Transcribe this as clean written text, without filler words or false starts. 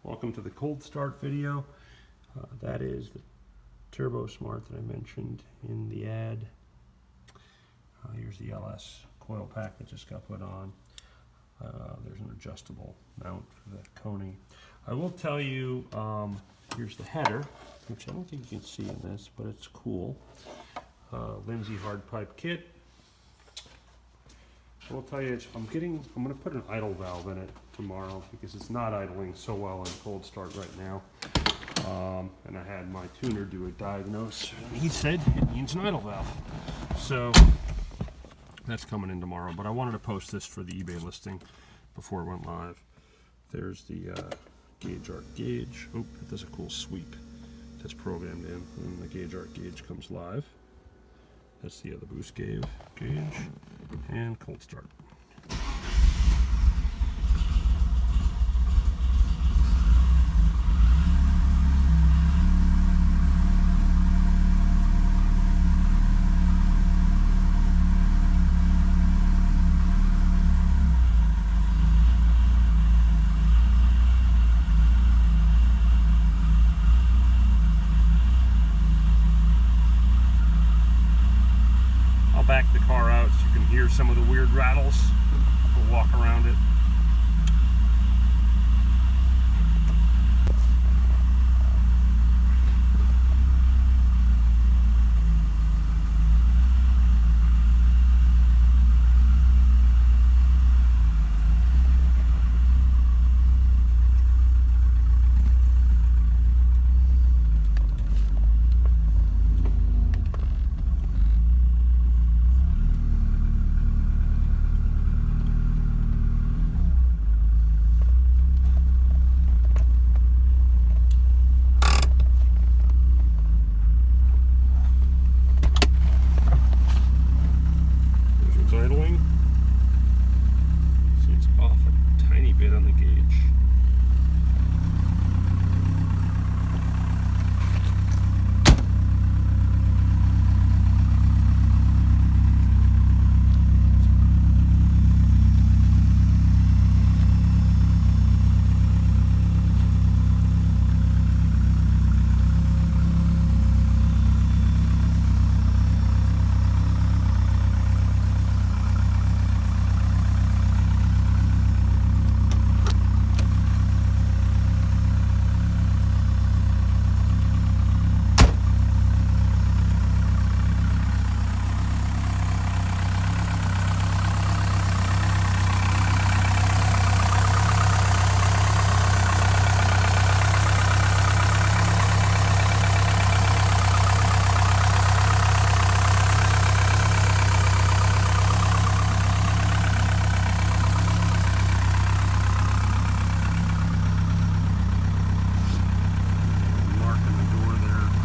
Welcome to the cold start video. That is the Turbo Smart that I mentioned in the ad. Here's the LS coil pack that just got put on. There's an adjustable mount for the Koni. I will tell you, here's the header, which I don't think you can see in this, but it's cool. Lindsay hard pipe kit. I will tell you, I'm going to put an idle valve in it tomorrow because it's not idling so well in cold start right now. And I had my tuner do a diagnose, and he said it needs an idle valve. So that's coming in tomorrow, but I wanted to post this for the eBay listing before it went live. There's the gauge arc gauge. Oh, it does a cool sweep that's programmed in, and the gauge arc gauge comes live. That's the other boost gauge, and cold start. Back the car out so you can hear some of the weird rattles. We'll walk around it. Idling. See, it's off a tiny bit on the gauge.